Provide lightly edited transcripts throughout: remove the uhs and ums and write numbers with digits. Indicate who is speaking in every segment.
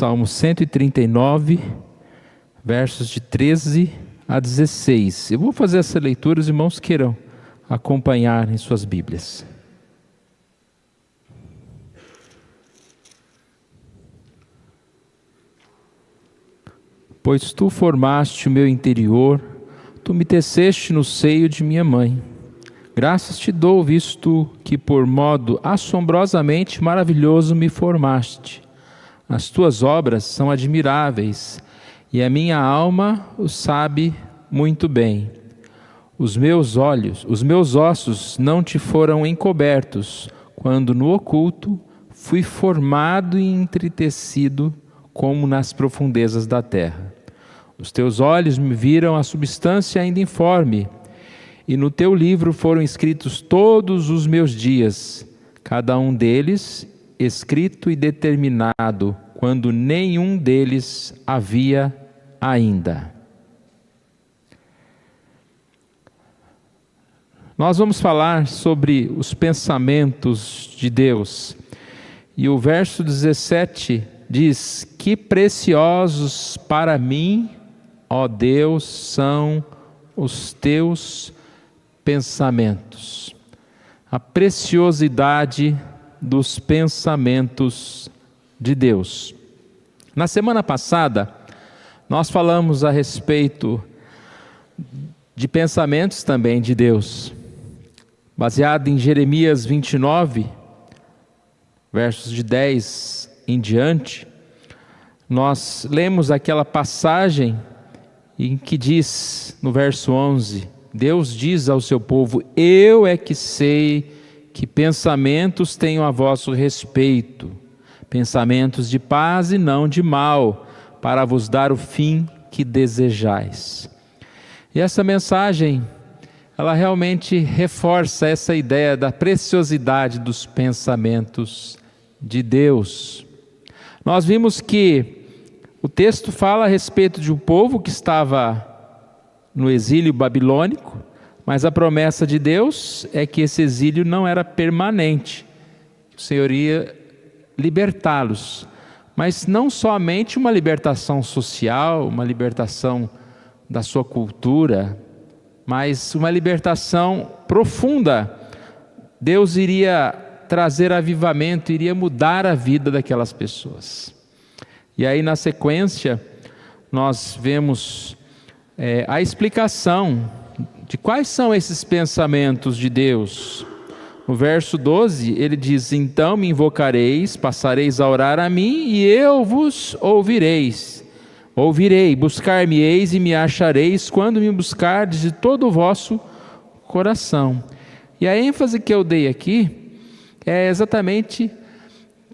Speaker 1: Salmo 139, versos de 13 a 16. Eu vou fazer essa leitura, os irmãos queiram acompanhar em suas Bíblias. Pois tu formaste o meu interior, tu me teceste no seio de minha mãe. Graças te dou, visto que por modo assombrosamente maravilhoso me formaste. As tuas obras são admiráveis, e a minha alma o sabe muito bem. Os meus ossos não te foram encobertos, quando no oculto fui formado e entretecido como nas profundezas da terra. Os teus olhos me viram a substância ainda informe, e no teu livro foram escritos todos os meus dias, cada um deles escrito e determinado, quando nenhum deles havia ainda. Nós vamos falar sobre os pensamentos de Deus. E o verso 17 diz: que preciosos para mim, ó Deus, são os teus pensamentos. A preciosidade dos pensamentos de Deus. Na semana passada, nós falamos a respeito de pensamentos também de Deus, baseado em Jeremias 29, versos de 10 em diante. Nós lemos aquela passagem em que diz, no verso 11, Deus diz ao seu povo: eu é que sei que pensamentos tenho a vosso respeito, pensamentos de paz e não de mal, para vos dar o fim que desejais. E essa mensagem, ela realmente reforça essa ideia da preciosidade dos pensamentos de Deus. Nós vimos que o texto fala a respeito de um povo que estava no exílio babilônico, mas a promessa de Deus é que esse exílio não era permanente. O Senhor ia libertá-los, mas não somente uma libertação social, uma libertação da sua cultura, mas uma libertação profunda. Deus iria trazer avivamento, iria mudar a vida daquelas pessoas. E aí, na sequência, nós vemos a explicação de quais são esses pensamentos de Deus. No verso 12, ele diz: então me invocareis, passareis a orar a mim, e eu vos ouvirei, buscar-me-eis e me achareis, quando me buscardes de todo o vosso coração. E a ênfase que eu dei aqui é exatamente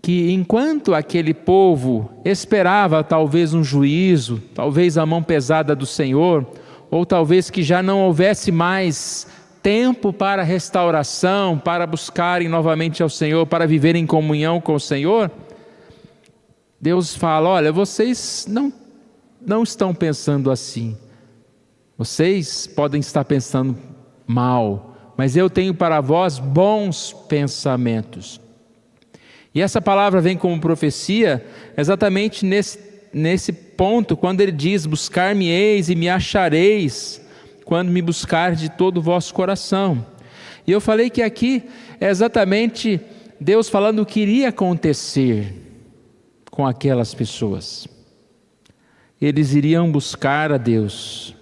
Speaker 1: que enquanto aquele povo esperava talvez um juízo, talvez a mão pesada do Senhor, ou talvez que já não houvesse mais tempo para restauração, para buscarem novamente ao Senhor, para viverem em comunhão com o Senhor, Deus fala: olha, vocês não estão pensando assim, vocês podem estar pensando mal, mas eu tenho para vós bons pensamentos. E essa palavra vem como profecia exatamente nesse ponto, quando ele diz: buscar-me-eis e me achareis, quando me buscar de todo o vosso coração. E eu falei que aqui é exatamente Deus falando o que iria acontecer com aquelas pessoas. Eles iriam buscar a Deus.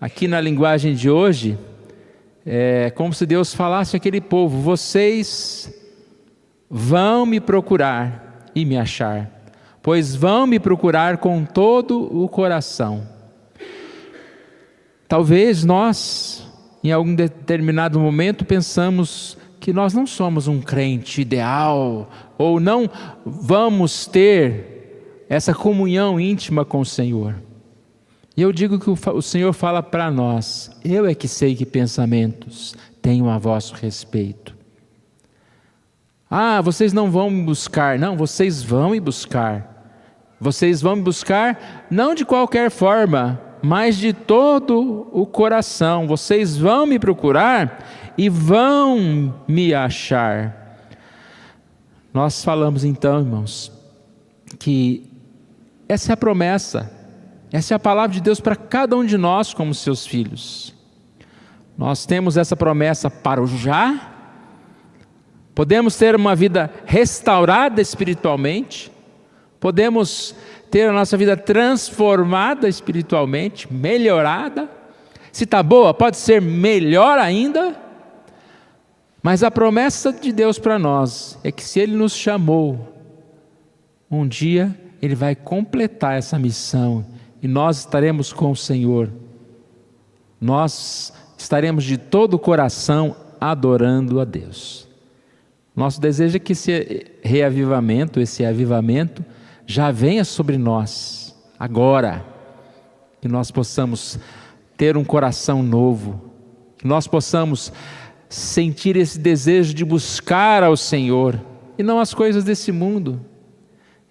Speaker 1: Aqui na linguagem de hoje, é como se Deus falasse àquele povo: vocês vão me procurar e me achar, pois vão me procurar com todo o coração. Talvez nós, em algum determinado momento, pensamos que nós não somos um crente ideal, ou não vamos ter essa comunhão íntima com o Senhor. E eu digo que o Senhor fala para nós: eu é que sei que pensamentos tenho a vosso respeito. Ah, vocês não vão me buscar. Não, vocês vão me buscar. Vocês vão me buscar não de qualquer forma, mas de todo o coração. Vocês vão me procurar e vão me achar. Nós falamos então, irmãos, que essa é a promessa, essa é a palavra de Deus para cada um de nós como seus filhos. Nós temos essa promessa para o já, podemos ter uma vida restaurada espiritualmente, podemos ter a nossa vida transformada espiritualmente, melhorada. Se está boa, pode ser melhor ainda. Mas a promessa de Deus para nós é que se Ele nos chamou, um dia Ele vai completar essa missão e nós estaremos com o Senhor. Nós estaremos de todo o coração adorando a Deus. Nosso desejo é que esse reavivamento, esse avivamento já venha sobre nós agora, que nós possamos ter um coração novo, que nós possamos sentir esse desejo de buscar ao Senhor e não as coisas desse mundo.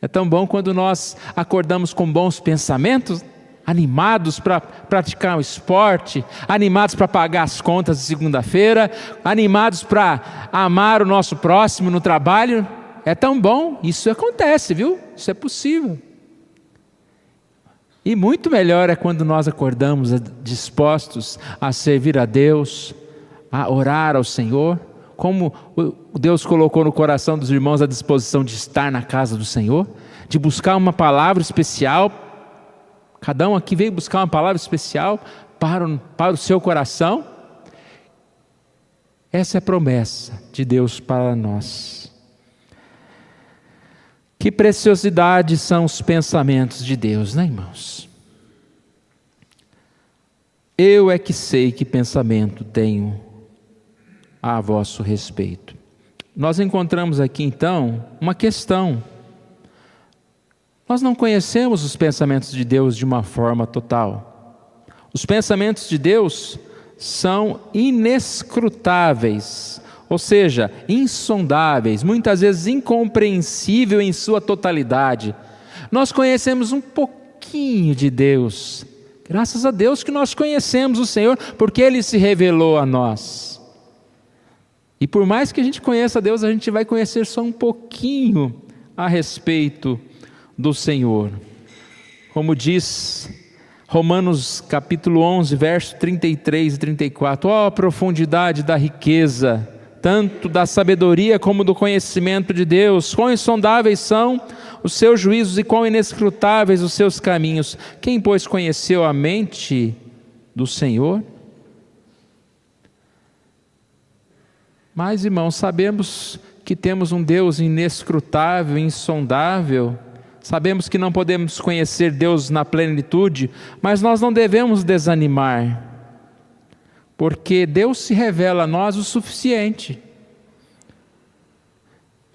Speaker 1: É tão bom quando nós acordamos com bons pensamentos, animados para praticar o esporte, animados para pagar as contas de segunda-feira, animados para amar o nosso próximo no trabalho. É tão bom, isso acontece, viu? Isso é possível. E muito melhor é quando nós acordamos dispostos a servir a Deus, a orar ao Senhor, como Deus colocou no coração dos irmãos a disposição de estar na casa do Senhor, de buscar uma palavra especial. Cada um aqui veio buscar uma palavra especial para o seu coração. Essa é a promessa de Deus para nós. Que preciosidade são os pensamentos de Deus, né, irmãos? Eu é que sei que pensamento tenho a vosso respeito. Nós encontramos aqui então uma questão. Nós não conhecemos os pensamentos de Deus de uma forma total. Os pensamentos de Deus são inescrutáveis, ou seja, insondáveis, muitas vezes incompreensível em sua totalidade. Nós conhecemos um pouquinho de Deus, graças a Deus que nós conhecemos o Senhor, porque Ele se revelou a nós. E por mais que a gente conheça Deus, a gente vai conhecer só um pouquinho a respeito do Senhor. Como diz Romanos capítulo 11, verso 33 e 34, ó, a profundidade da riqueza, tanto da sabedoria como do conhecimento de Deus, quão insondáveis são os seus juízos e quão inescrutáveis os seus caminhos. Quem, pois, conheceu a mente do Senhor? Mas, irmãos, sabemos que temos um Deus inescrutável, insondável. Sabemos que não podemos conhecer Deus na plenitude, mas nós não devemos desanimar, porque Deus se revela a nós o suficiente.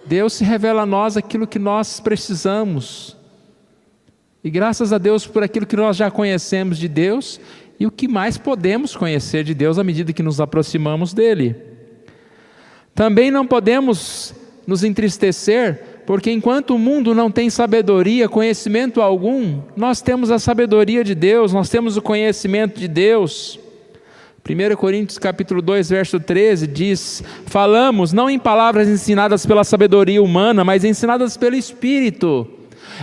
Speaker 1: Deus se revela a nós aquilo que nós precisamos. E graças a Deus por aquilo que nós já conhecemos de Deus e o que mais podemos conhecer de Deus à medida que nos aproximamos dEle. Também não podemos nos entristecer, porque enquanto o mundo não tem sabedoria, conhecimento algum, nós temos a sabedoria de Deus, nós temos o conhecimento de Deus. 1 Coríntios capítulo 2, verso 13 diz: falamos não em palavras ensinadas pela sabedoria humana, mas ensinadas pelo Espírito.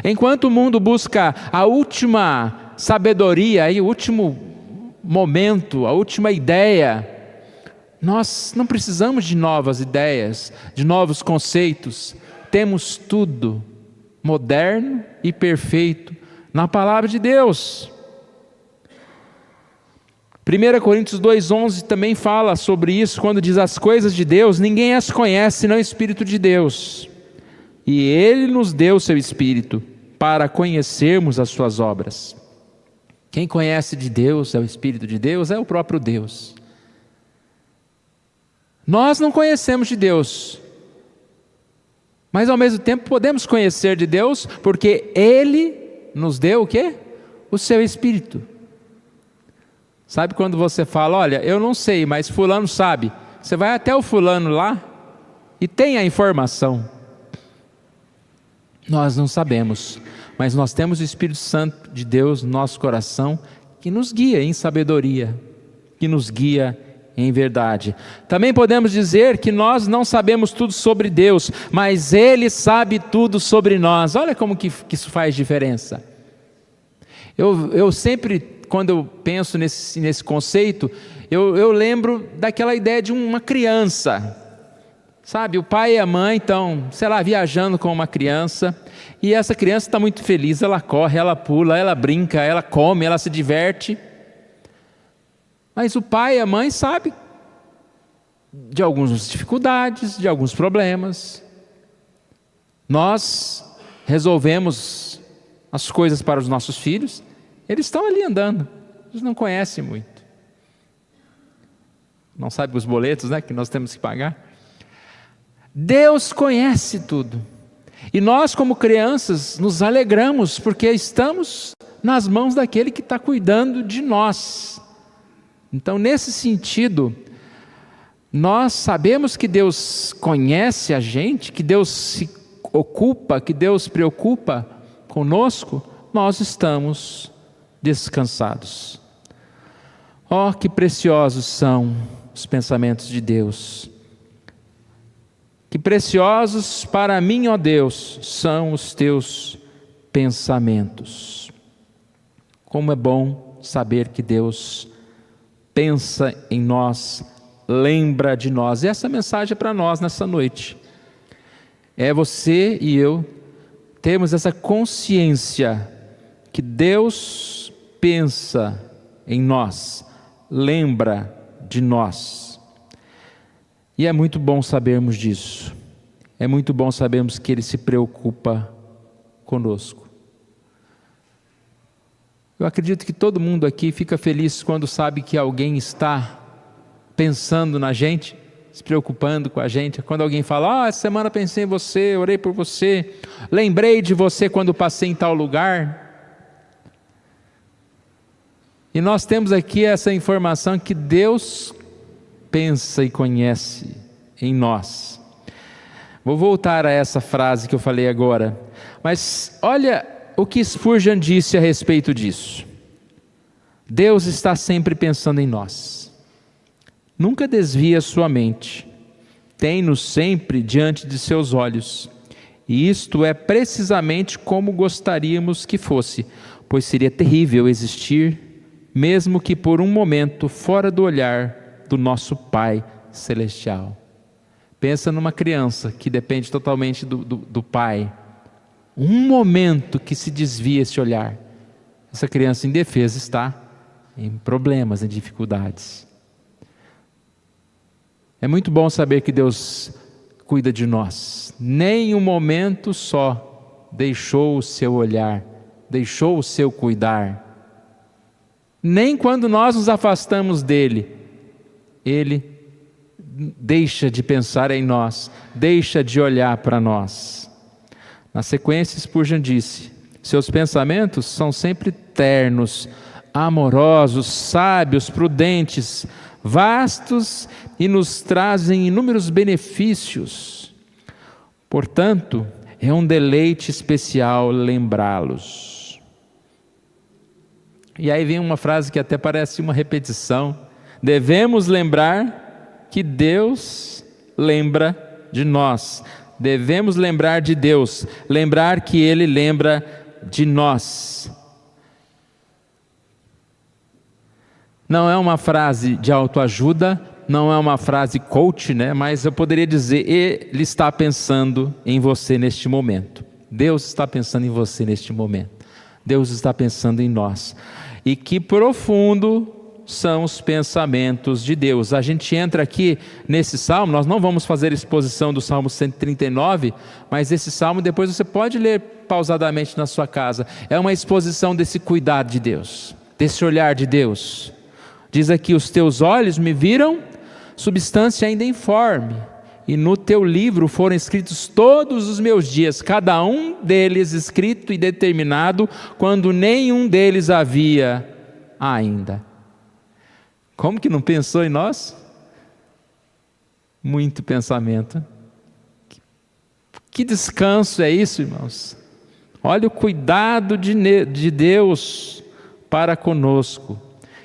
Speaker 1: Enquanto o mundo busca a última sabedoria, o último momento, a última ideia, nós não precisamos de novas ideias, de novos conceitos. Temos tudo moderno e perfeito na palavra de Deus. 1 Coríntios 2,11 também fala sobre isso, quando diz: as coisas de Deus ninguém as conhece, senão o Espírito de Deus. E Ele nos deu o seu Espírito para conhecermos as suas obras. Quem conhece de Deus é o Espírito de Deus, é o próprio Deus. Nós não conhecemos de Deus, mas ao mesmo tempo podemos conhecer de Deus, porque Ele nos deu o quê? O seu Espírito. Sabe quando você fala: olha, eu não sei, mas fulano sabe. Você vai até o fulano lá e tem a informação. Nós não sabemos, mas nós temos o Espírito Santo de Deus no nosso coração, que nos guia em sabedoria, que nos guia em verdade. Também podemos dizer que nós não sabemos tudo sobre Deus, mas Ele sabe tudo sobre nós. Olha como que isso faz diferença. Eu sempre, quando eu penso nesse conceito, eu lembro daquela ideia de uma criança. Sabe, o pai e a mãe estão, sei lá, viajando com uma criança, e essa criança está muito feliz, ela corre, ela pula, ela brinca, ela come, ela se diverte. Mas o pai e a mãe sabem de algumas dificuldades, de alguns problemas. Nós resolvemos as coisas para os nossos filhos, eles estão ali andando, eles não conhecem muito. Não sabem os boletos, né, que nós temos que pagar. Deus conhece tudo. E nós, como crianças, nos alegramos porque estamos nas mãos daquele que está cuidando de nós. Então, nesse sentido, nós sabemos que Deus conhece a gente, que Deus se ocupa, que Deus se preocupa conosco, nós estamos descansados. Oh, que preciosos são os pensamentos de Deus. Que preciosos para mim, ó Deus, são os teus pensamentos. Como é bom saber que Deus pensa em nós, lembra de nós. E essa mensagem é para nós nessa noite. É você e eu termos essa consciência que Deus pensa em nós, lembra de nós. E é muito bom sabermos disso. É muito bom sabermos que Ele se preocupa conosco. Eu acredito que todo mundo aqui fica feliz quando sabe que alguém está pensando na gente, se preocupando com a gente. Quando alguém fala, essa semana pensei em você, orei por você, lembrei de você quando passei em tal lugar. E nós temos aqui essa informação que Deus pensa e conhece em nós. Vou voltar a essa frase que eu falei agora, mas olha o que Spurgeon disse a respeito disso. Deus está sempre pensando em nós, nunca desvia sua mente, tem-nos sempre diante de seus olhos, e isto é precisamente como gostaríamos que fosse, pois seria terrível existir, mesmo que por um momento, fora do olhar do nosso Pai Celestial. Pensa numa criança que depende totalmente do Pai. Um momento que se desvia esse olhar, essa criança indefesa está em problemas, em dificuldades. É muito bom saber que Deus cuida de nós. Nem um momento só deixou o seu olhar, deixou o seu cuidar. Nem quando nós nos afastamos dele, Ele deixa de pensar em nós, deixa de olhar para nós. Na sequência, Spurgeon disse: seus pensamentos são sempre ternos, amorosos, sábios, prudentes, vastos e nos trazem inúmeros benefícios. Portanto, é um deleite especial lembrá-los. E aí vem uma frase que até parece uma repetição. Devemos lembrar que Deus lembra de nós. Devemos lembrar de Deus, lembrar que Ele lembra de nós. Não é uma frase de autoajuda, não é uma frase coach, né? Mas eu poderia dizer, Ele está pensando em você neste momento. Deus está pensando em você neste momento. Deus está pensando em nós. E que profundo são os pensamentos de Deus. A gente entra aqui nesse salmo, nós não vamos fazer exposição do Salmo 139, mas esse salmo depois você pode ler pausadamente na sua casa. É uma exposição desse cuidado de Deus, desse olhar de Deus. Diz aqui, os teus olhos me viram substância ainda informe, e no teu livro foram escritos todos os meus dias, cada um deles escrito e determinado, quando nenhum deles havia ainda. Como que não pensou em nós? Muito pensamento. Que descanso é isso, irmãos? Olha o cuidado de Deus para conosco.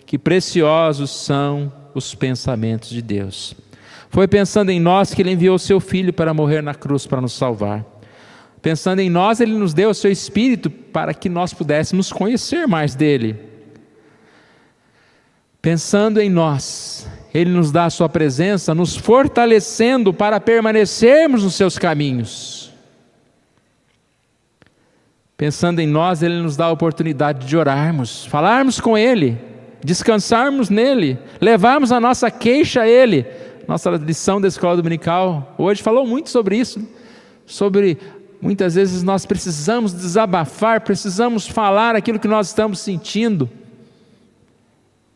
Speaker 1: Que preciosos são os pensamentos de Deus. Foi pensando em nós que Ele enviou o seu Filho para morrer na cruz para nos salvar. Pensando em nós, Ele nos deu o seu Espírito para que nós pudéssemos conhecer mais dEle. Pensando em nós, Ele nos dá a sua presença, nos fortalecendo para permanecermos nos seus caminhos. Pensando em nós, Ele nos dá a oportunidade de orarmos, falarmos com Ele, descansarmos nele, levarmos a nossa queixa a Ele. Nossa lição da escola dominical hoje falou muito sobre isso, sobre muitas vezes nós precisamos desabafar, precisamos falar aquilo que nós estamos sentindo,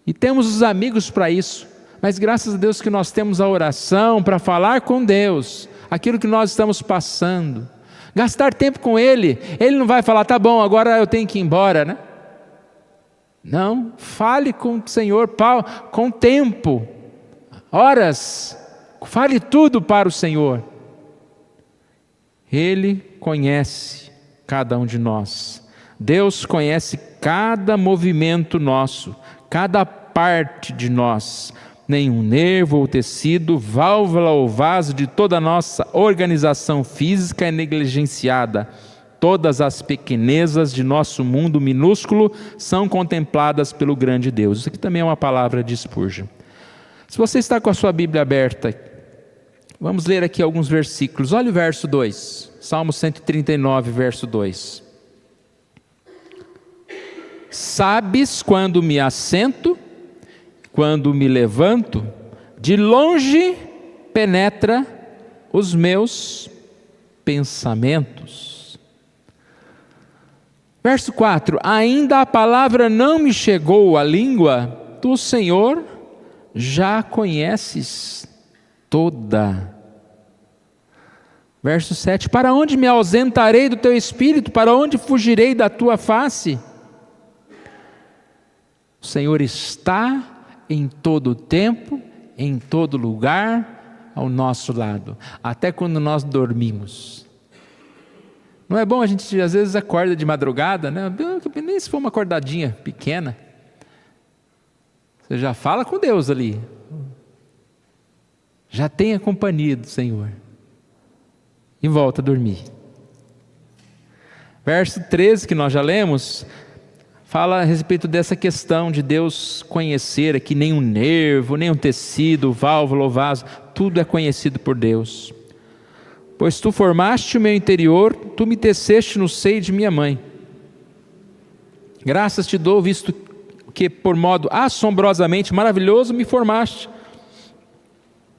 Speaker 1: e temos os amigos para isso, mas graças a Deus que nós temos a oração para falar com Deus, aquilo que nós estamos passando, gastar tempo com Ele. Ele não vai falar, tá bom, agora eu tenho que ir embora, né? Não, fale com o Senhor, com tempo, horas, fale tudo para o Senhor. Ele conhece cada um de nós. Deus conhece cada movimento nosso, cada parte de nós. Nenhum nervo ou tecido, válvula ou vaso de toda a nossa organização física é negligenciada. Todas as pequenezas de nosso mundo minúsculo são contempladas pelo grande Deus. Isso aqui também é uma palavra de Spurgeon. Se você está com a sua Bíblia aberta, vamos ler aqui alguns versículos. Olha o verso 2, Salmo 139, verso 2. Sabes quando me assento, quando me levanto, de longe penetra os meus pensamentos. Verso 4, ainda a palavra não me chegou à língua, tu, Senhor, já conheces toda. Verso 7, para onde me ausentarei do teu espírito? Para onde fugirei da tua face? O Senhor está em todo tempo, em todo lugar, ao nosso lado, até quando nós dormimos. Não é bom a gente às vezes acorda de madrugada, né? Nem se for uma acordadinha pequena, você já fala com Deus ali, já tem a companhia do Senhor, e volta a dormir. Verso 13 que nós já lemos, fala a respeito dessa questão de Deus conhecer aqui, nem um nervo, nem um tecido, válvula ou vaso, tudo é conhecido por Deus. Pois tu formaste o meu interior, tu me teceste no seio de minha mãe. Graças te dou, visto que por modo assombrosamente maravilhoso me formaste.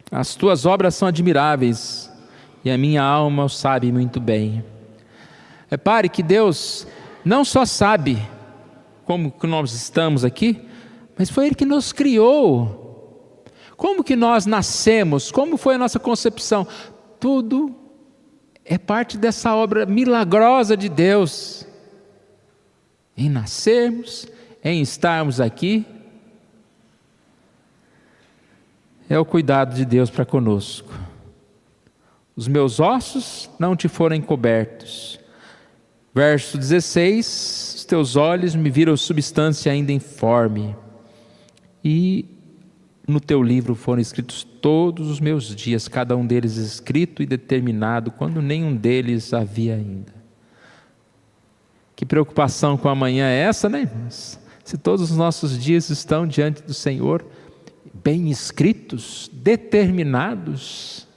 Speaker 1: As tuas obras são admiráveis, e a minha alma o sabe muito bem. Repare que Deus não só sabe como que nós estamos aqui, mas foi Ele que nos criou. Como que nós nascemos, como foi a nossa concepção, tudo é parte dessa obra milagrosa de Deus, em nascermos, em estarmos aqui, é o cuidado de Deus para conosco. Os meus ossos não te foram encobertos. Verso 16, os teus olhos me viram substância ainda informe, e no teu livro foram escritos todos os meus dias, cada um deles escrito e determinado, quando nenhum deles havia ainda. Que preocupação com amanhã é essa, né, irmãos? Se todos os nossos dias estão diante do Senhor, bem escritos, determinados.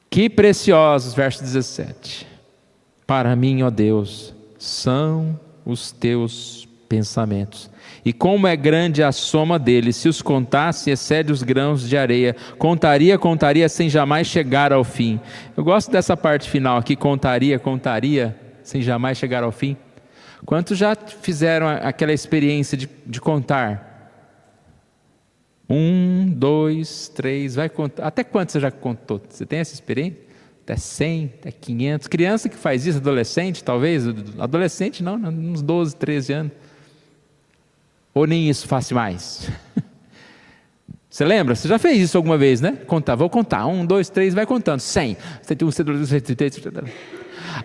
Speaker 1: Que preciosos, verso 17. Para mim, ó Deus, são os teus pensamentos. E como é grande a soma deles, se os contasse, excede os grãos de areia. Contaria, sem jamais chegar ao fim. Eu gosto dessa parte final aqui, contaria, sem jamais chegar ao fim. Quantos já fizeram aquela experiência de contar? 1, 2, 3, vai contar. Até quanto você já contou? Você tem essa experiência? Até 100, até 500. Criança que faz isso, adolescente talvez. Adolescente não, uns 12, 13 anos. Ou nem isso faz mais? Você lembra? Você já fez isso alguma vez, né? Contar, vou contar. 1, 2, 3, vai contando. 100. 101, 102, 103.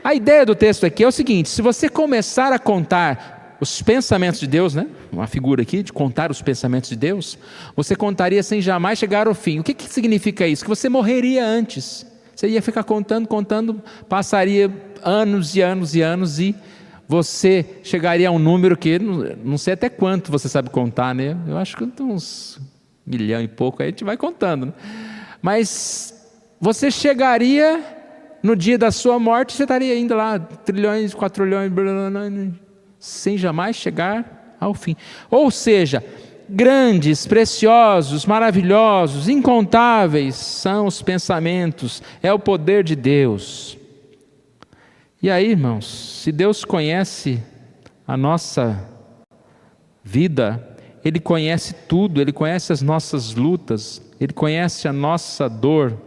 Speaker 1: A ideia do texto aqui é o seguinte: se você começar a contar os pensamentos de Deus, né? Uma figura aqui de contar os pensamentos de Deus, você contaria sem jamais chegar ao fim. O que significa isso? Que você morreria antes. Você ia ficar contando, passaria anos e anos e anos e você chegaria a um número que não sei até quanto você sabe contar, né? Eu acho que uns 1 milhão e pouco, aí a gente vai contando, né? Mas você chegaria no dia da sua morte, você estaria indo lá, trilhões, 4 trilhões, sem jamais chegar ao fim. Ou seja, grandes, preciosos, maravilhosos, incontáveis são os pensamentos, é o poder de Deus. E aí, irmãos, se Deus conhece a nossa vida, Ele conhece tudo, Ele conhece as nossas lutas, Ele conhece a nossa dor.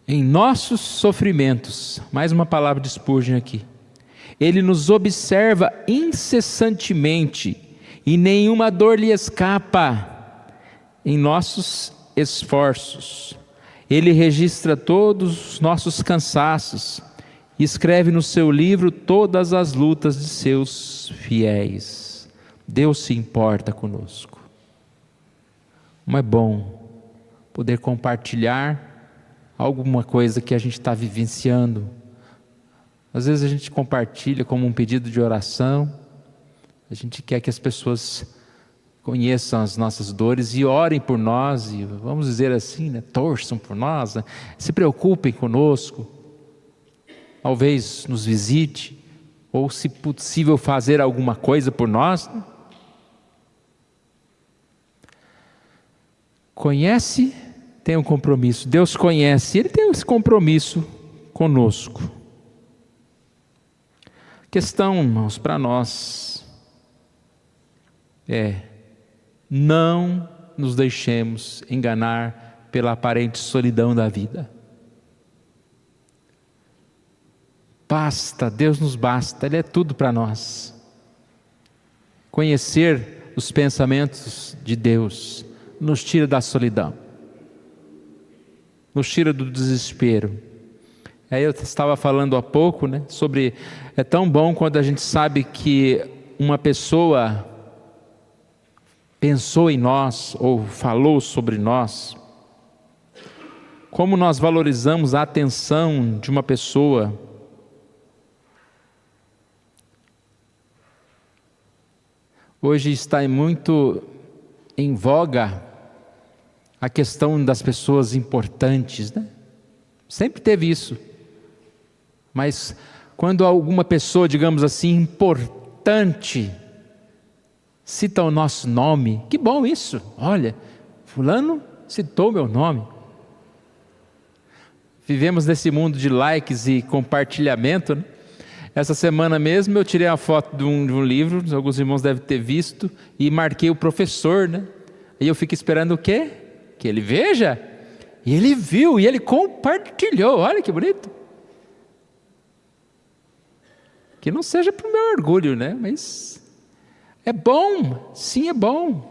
Speaker 1: Em nossos sofrimentos, mais uma palavra de Spurgeon aqui, Ele nos observa incessantemente e nenhuma dor lhe escapa. Em nossos esforços, Ele registra todos os nossos cansaços e escreve no seu livro todas as lutas de seus fiéis. Deus se importa conosco. Como é bom poder compartilhar alguma coisa que a gente está vivenciando. Às vezes a gente compartilha como um pedido de oração, a gente quer que as pessoas conheçam as nossas dores e orem por nós, e vamos dizer assim, né, torçam por nós, né, se preocupem conosco, talvez nos visite, ou se possível fazer alguma coisa por nós. Conhece, tem um compromisso. Deus conhece, Ele tem esse compromisso conosco. Questão, irmãos, para nós não nos deixemos enganar pela aparente solidão da vida. Basta, Deus nos basta, Ele é tudo para nós. Conhecer os pensamentos de Deus nos tira da solidão, nos tira do desespero. Aí eu estava falando há pouco, né, sobre é tão bom quando a gente sabe que uma pessoa pensou em nós ou falou sobre nós. Como nós valorizamos a atenção de uma pessoa. Hoje está muito em voga a questão das pessoas importantes, né? Sempre teve isso. Mas quando alguma pessoa, digamos assim, importante, cita o nosso nome, que bom isso, olha, fulano citou meu nome. Vivemos nesse mundo de likes e compartilhamento, né? Essa semana mesmo eu tirei a foto de um livro, alguns irmãos devem ter visto, e marquei o professor, né? E eu fico esperando o quê? Que ele veja. E ele viu, e ele compartilhou, olha que bonito. Que não seja para o meu orgulho, né? Mas é bom, sim, é bom.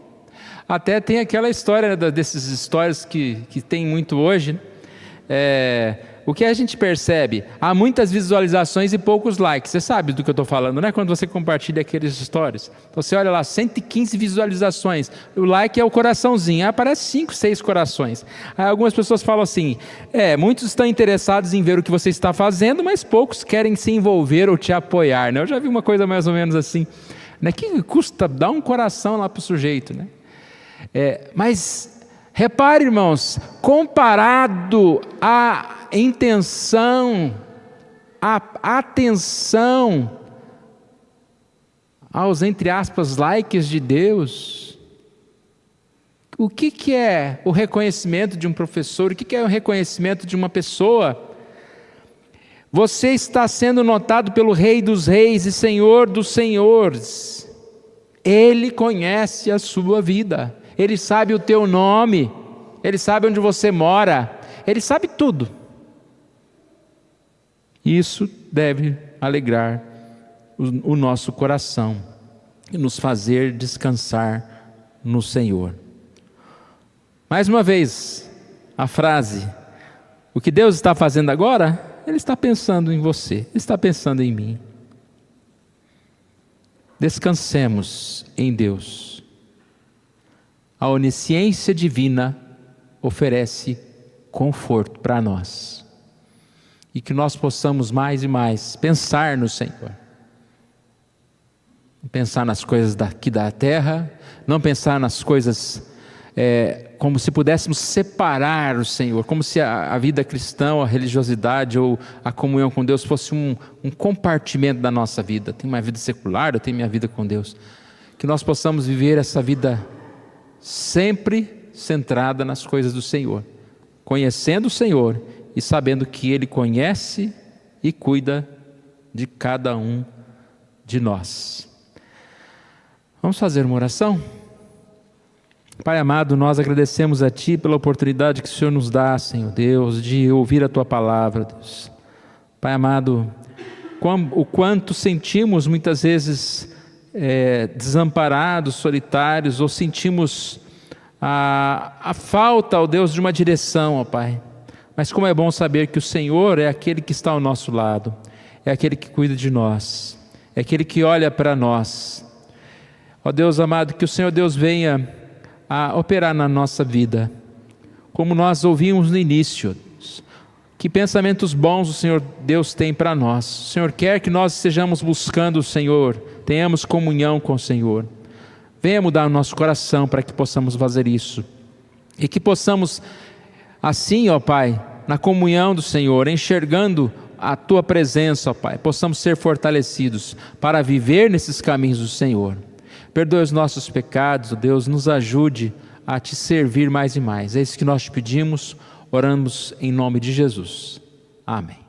Speaker 1: Até tem aquela história, né, dessas histórias que tem muito hoje, né? O que a gente percebe? Há muitas visualizações e poucos likes. Você sabe do que eu estou falando, né? Quando você compartilha aqueles stories. Então você olha lá, 115 visualizações. O like é o coraçãozinho. Aí aparece 5, 6 corações. Aí algumas pessoas falam assim, muitos estão interessados em ver o que você está fazendo, mas poucos querem se envolver ou te apoiar, né? Eu já vi uma coisa mais ou menos assim, né? Que custa dar um coração lá para o sujeito, né? Mas repare, irmãos, comparado à intenção, à atenção aos, entre aspas, likes de Deus, o que é o reconhecimento de um professor? O que é o reconhecimento de uma pessoa? Você está sendo notado pelo Rei dos Reis e Senhor dos Senhores. Ele conhece a sua vida. Ele sabe o teu nome, Ele sabe onde você mora, Ele sabe tudo. Isso deve alegrar o nosso coração e nos fazer descansar no Senhor. Mais uma vez, a frase, o que Deus está fazendo agora, Ele está pensando em você, Ele está pensando em mim. Descansemos em Deus. A onisciência divina oferece conforto para nós. E que nós possamos mais e mais pensar no Senhor. Pensar nas coisas daqui da terra, não pensar nas coisas como se pudéssemos separar o Senhor, como se a vida cristã, a religiosidade ou a comunhão com Deus fosse um compartimento da nossa vida. Tem uma vida secular, eu tenho minha vida com Deus. Que nós possamos viver essa vida sempre centrada nas coisas do Senhor, conhecendo o Senhor e sabendo que Ele conhece e cuida de cada um de nós. Vamos fazer uma oração? Pai amado, nós agradecemos a Ti pela oportunidade que o Senhor nos dá, Senhor Deus, de ouvir a Tua palavra, Deus. Pai amado, o quanto sentimos muitas vezes desamparados, solitários, ou sentimos a falta, ó Deus, de uma direção, ó Pai. Mas como é bom saber que o Senhor é aquele que está ao nosso lado, é aquele que cuida de nós, é aquele que olha para nós. Ó Deus amado, que o Senhor Deus venha a operar na nossa vida, como nós ouvimos no início. Que pensamentos bons o Senhor Deus tem para nós. O Senhor quer que nós estejamos buscando o Senhor, tenhamos comunhão com o Senhor. Venha mudar o nosso coração para que possamos fazer isso. E que possamos assim, ó Pai, na comunhão do Senhor, enxergando a Tua presença, ó Pai, possamos ser fortalecidos para viver nesses caminhos do Senhor. Perdoe os nossos pecados, ó Deus, nos ajude a Te servir mais e mais. É isso que nós te pedimos, oramos em nome de Jesus. Amém.